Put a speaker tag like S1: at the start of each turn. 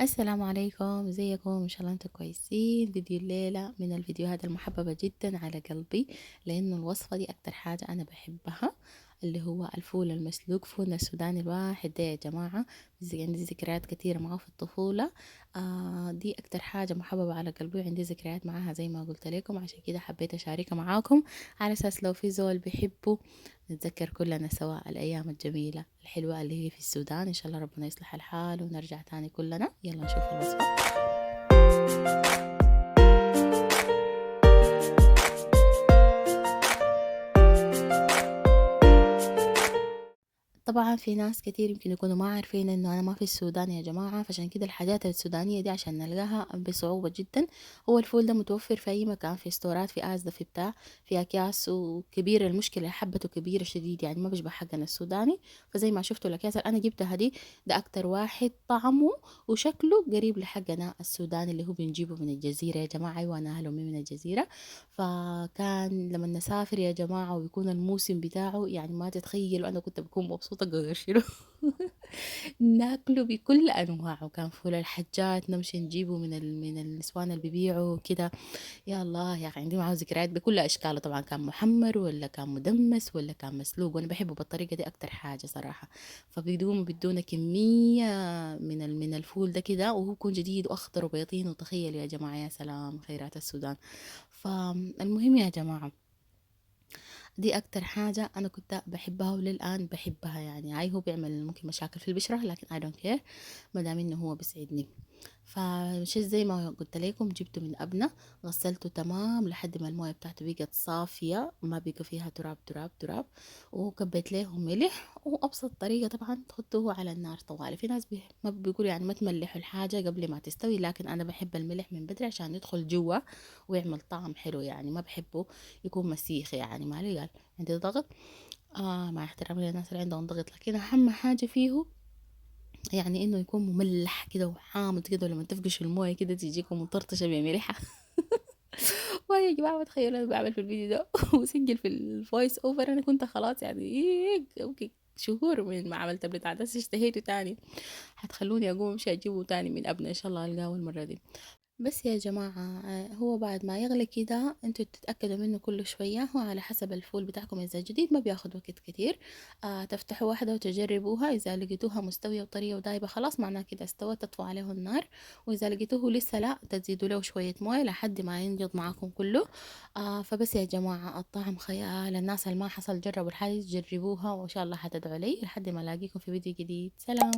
S1: السلام عليكم، ازيكم؟ ان شاء الله انتم كويسين. فيديو الليلة من الفيديوهات المحببة جدا على قلبي، لانه الوصفة دي اكتر حاجة انا بحبها، اللي هو الفول المسلوق. فولنا السوداني الواحد ده يا جماعة، عندي ذكريات كثيرة معه في الطفولة. دي اكتر حاجة محببة على قلبي، وعندي ذكريات معاها زي ما قلت لكم، عشان كده حبيت اشاركها معاكم، على اساس لو في زول بيحبه نتذكر كلنا سوا الأيام الجميلة الحلوة اللي هي في السودان. إن شاء الله ربنا يصلح الحال ونرجع تاني كلنا. يلا نشوف الوصفة. طبعا في ناس كتير يمكن يكونوا ما عارفين انه انا ما في السودان يا جماعة، فعشان كده الحاجات السودانية دي عشان نلقاها بصعوبة جدا. هو الفول ده متوفر في اي مكان، في ستورات، في ازدا، في بتاع، في اكياس. وكبير المشكلة حبته كبيرة شديد، يعني ما بيشبه حقنا السوداني. فزي ما شفتوا الاكياس اللي انا جبتها دي، ده اكتر واحد طعمه وشكله قريب لحقنا السوداني اللي هو بنجيبه من الجزيرة يا جماعة. ايوه انا اهله من الجزيرة. فكان لما نسافر يا جماعة ويكون الموسم بتاعه، يعني ما تتخيلوا أنا كنت بكون مبسوطة قدر شنو. ناكله بكل أنواعه. كان فول الحجات نمشي نجيبه من النسوان اللي بيبيعوا كده. يا الله يا أخي، عندي معاه ذكريات بكل أشكاله. طبعا كان محمر ولا كان مدمس ولا كان مسلوق، وأنا بحبه بالطريقة دي أكتر حاجة صراحة. فبيقوموا بدونا كمية من الفول ده كده، وهو يكون جديد وأخضر وبيضين. وتخيلوا يا جماعة، يا سلام خيرات السودان. فالمهم يا جماعة، دي اكتر حاجة انا كنت بحبها وللان بحبها. يعني هاي هو بيعمل ممكن مشاكل في البشرة، لكن I don't care ما دام انه هو بيسعدني. فمشيت زي ما قلت لكم، جبته من أبنة، غسلته تمام لحد ما المويه بتاعته بقت صافية، ما بقى فيها تراب تراب تراب. وكبيت له ملح، وأبسط طريقة طبعا تحطوه على النار طوالي. في ناس ما بيقولوا يعني ما تملحوا الحاجة قبل ما تستوي، لكن أنا بحب الملح من بدري عشان يدخل جوا ويعمل طعم حلو. يعني ما بحبه يكون مسيخ، يعني ما لي قال عندي ضغط. مع احترامي للناس اللي عندهم ضغط، لكن أهم حاجة فيه يعني انه يكون مملح كده وحامض كده، ولما تفقش المويه كده تجيكم مطرطشه بملحها. ويا جماعه ما تخيلوا انا بعمل في الفيديو ده وسجل في الفويس اوفر. انا كنت خلاص يعني اوكي شهور من ما عملت البتاع ده، بس اشتهيته تاني. هتخلوني اقوم امشي اجيبه تاني من ابني ان شاء الله القاه المره دي. بس يا جماعة، هو بعد ما يغلي كده انتوا تتأكدوا منه كل شوية. هو على حسب الفول بتاعكم، إذا جديد ما بياخد وقت كتير. تفتحوا واحدة وتجربوها، إذا لقيتوها مستوية وطرية ودايبة خلاص معناه كده استوت، تطفوا عليه النار. وإذا لقيتوه لسه لا، تزيدوا له شوية موية لحد ما ينجض معاكم كله. فبس يا جماعة، الطعم خيال. الناس اللي ما حصل جربوا الحاجة جربوها، وإن شاء الله حتدعوا لي لحد ما ألاقيكم في فيديو جديد. سلام.